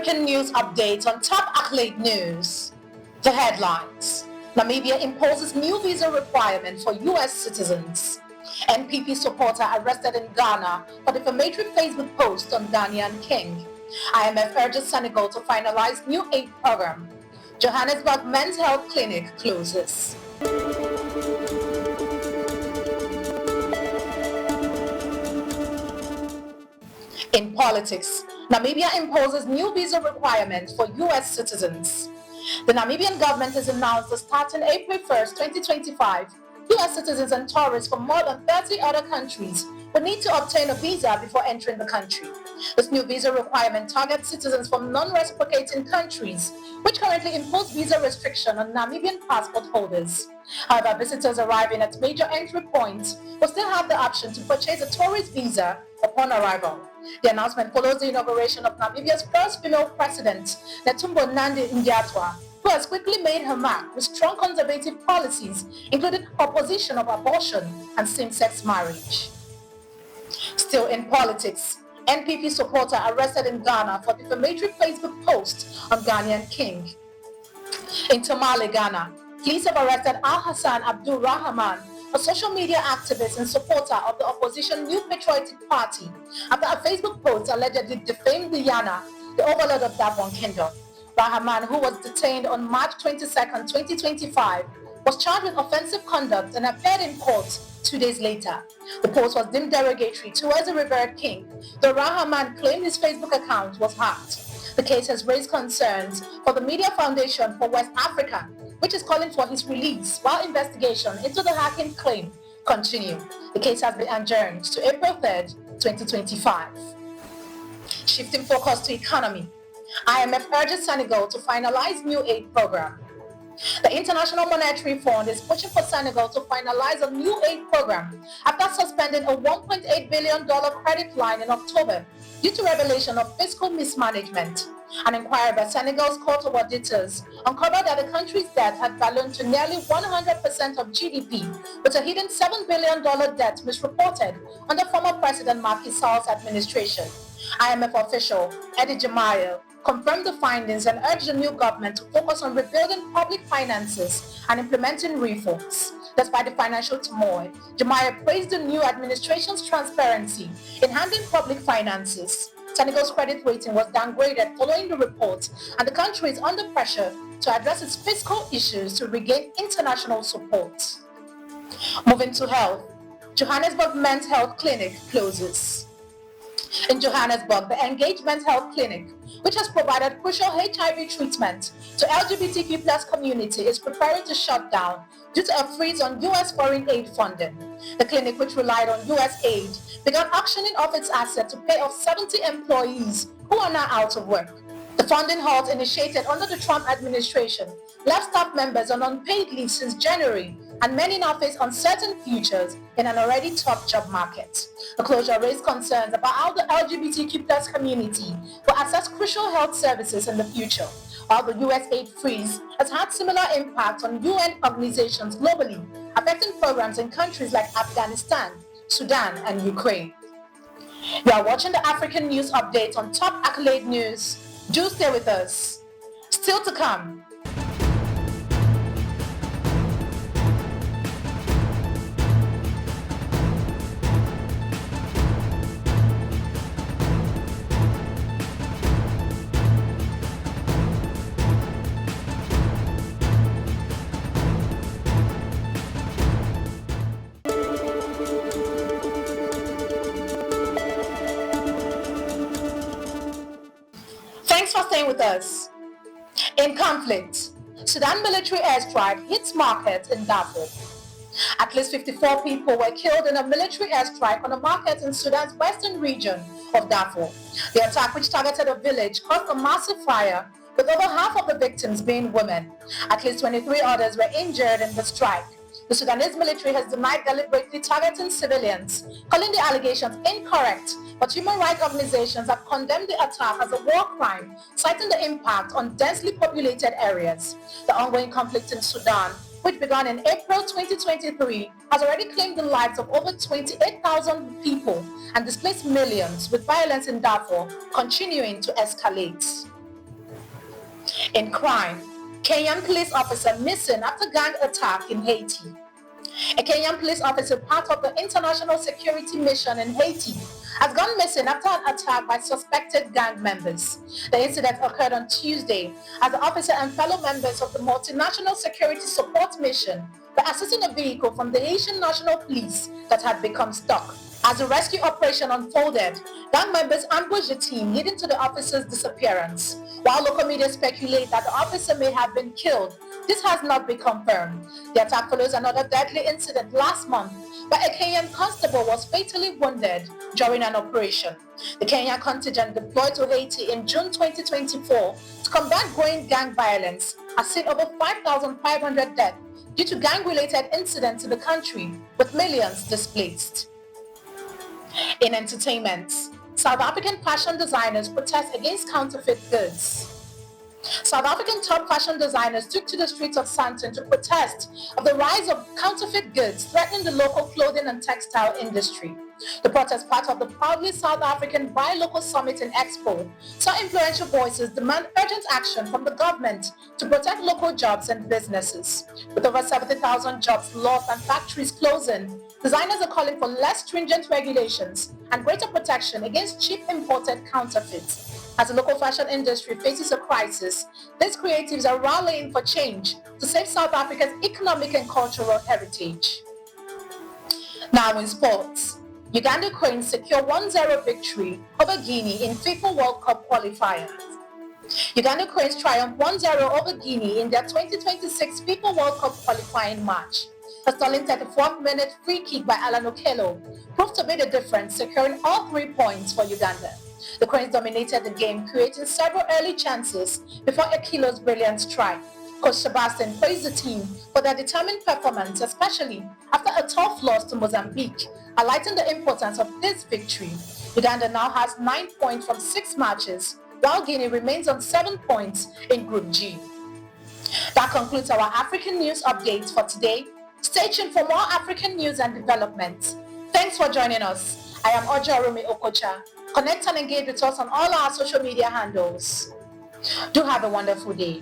African news updates on top accolade news. The headlines. Namibia imposes new visa requirement for US citizens. NPP supporter arrested in Ghana for defamatory Facebook post on Ghanaian king. IMF urges Senegal to finalize new aid program. Johannesburg Men's Health Clinic closes. In politics, Namibia imposes new visa requirements for US citizens. The Namibian government has announced that starting April 1st, 2025, US citizens and tourists from more than 30 other countries will need to obtain a visa before entering the country. This new visa requirement targets citizens from non-reciprocating countries, which currently impose visa restriction on Namibian passport holders. However, visitors arriving at major entry points will still have the option to purchase a tourist visa upon arrival. The announcement follows the inauguration of Namibia's first female president, Netumbo Nandi-Ndaitwah, who has quickly made her mark with strong conservative policies, including opposition of abortion and same-sex marriage. Still in politics, NPP supporter arrested in Ghana for defamatory Facebook post on Ghanaian king. In Tamale, Ghana, police have arrested Al-Hassan Abdul Rahman, a social media activist and supporter of the opposition New Patriotic Party, after a Facebook post allegedly defamed Guyana, the overlord of Darfur Kingdom. Rahman, who was detained on March 22, 2025, was charged with offensive conduct and appeared in court 2 days later. The post was deemed derogatory towards the revered king, though Rahman claimed his Facebook account was hacked. The case has raised concerns for the Media Foundation for West Africa, which is calling for his release while investigation into the hacking claim continue. The case has been adjourned to April 3rd, 2025. Shifting focus to economy, IMF urges Senegal to finalize new aid program. The International Monetary Fund is pushing for Senegal to finalize a new aid program after suspending a $1.8 billion credit line in October due to revelation of fiscal mismanagement. An inquiry by Senegal's Court of Auditors uncovered that the country's debt had ballooned to nearly 100% of GDP, with a hidden $7 billion debt misreported under former President Macky Sall's administration. IMF official Eddie Jemaille confirmed the findings and urged the new government to focus on rebuilding public finances and implementing reforms. Despite the financial turmoil, Jemaille praised the new administration's transparency in handling public finances. Senegal's credit rating was downgraded following the report, and the country is under pressure to address its fiscal issues to regain international support. Moving to health, Johannesburg Men's Health Clinic closes. In Johannesburg, the Engaged Men's Health Clinic, which has provided crucial HIV treatment to LGBTQ+ community, is preparing to shut down due to a freeze on US foreign aid funding. The clinic, which relied on US aid, began auctioning off its assets to pay off 70 employees who are now out of work. The funding halt, initiated under the Trump administration, left staff members on unpaid leave since January, and many now face uncertain futures in an already tough job market. The closure raised concerns about how the LGBTQ+ community will access crucial health services in the future, while the US aid freeze has had similar impact on UN organizations globally, affecting programs in countries like Afghanistan, Sudan, and Ukraine. You are watching the African News Update on Top Accolade News. Do stay with us. Still to come. Thanks for staying with us. In conflict, Sudan military airstrike hits market in Darfur. At least 54 people were killed in a military airstrike on a market in Sudan's western region of Darfur. The attack, which targeted a village, caused a massive fire, with over half of the victims being women. At least 23 others were injured in the strike. The Sudanese military has denied deliberately targeting civilians, calling the allegations incorrect, but human rights organizations have condemned the attack as a war crime, citing the impact on densely populated areas. The ongoing conflict in Sudan, which began in April 2023, has already claimed the lives of over 28,000 people and displaced millions, with violence in Darfur continuing to escalate. In crime, Kenyan police officer missing after gang attack in Haiti. A Kenyan police officer, part of the international security mission in Haiti, has gone missing after an attack by suspected gang members. The incident occurred on Tuesday as the officer and fellow members of the multinational security support mission were assisting a vehicle from the Haitian National Police that had become stuck. As the rescue operation unfolded, gang members ambushed the team, leading to the officer's disappearance. While local media speculate that the officer may have been killed, this has not been confirmed. The attack follows another deadly incident last month where a Kenyan constable was fatally wounded during an operation. The Kenyan contingent deployed to Haiti in June 2024 to combat growing gang violence has seen over 5,500 deaths due to gang-related incidents in the country, with millions displaced. In entertainment, South African fashion designers protest against counterfeit goods. South African top fashion designers took to the streets of Sandton to protest of the rise of counterfeit goods threatening the local clothing and textile industry. The protest, part of the proudly South African Buy Local Summit and Expo, saw influential voices demand urgent action from the government to protect local jobs and businesses. With over 70,000 jobs lost and factories closing, designers are calling for less stringent regulations and greater protection against cheap imported counterfeits. As the local fashion industry faces a crisis, these creatives are rallying for change to save South Africa's economic and cultural heritage. Now in sports, Uganda Cranes secure 1-0 victory over Guinea in FIFA World Cup qualifiers. Uganda Cranes triumphed 1-0 over Guinea in their 2026 FIFA World Cup qualifying match. A stalling 34th-minute free kick by Alan Okello proved to be the difference, securing all 3 points for Uganda. The Cranes dominated the game, creating several early chances before Okello's brilliant strike. Coach Sebastian praised the team for their determined performance, especially after a tough loss to Mozambique, highlighting the importance of this victory. Uganda now has 9 points from 6 matches, while Guinea remains on 7 points in Group G. That concludes our African news updates for today. Stay tuned for more African news and developments. Thanks for joining us. I am Ojarumi Okocha. Connect and engage with us on all our social media handles. Do have a wonderful day.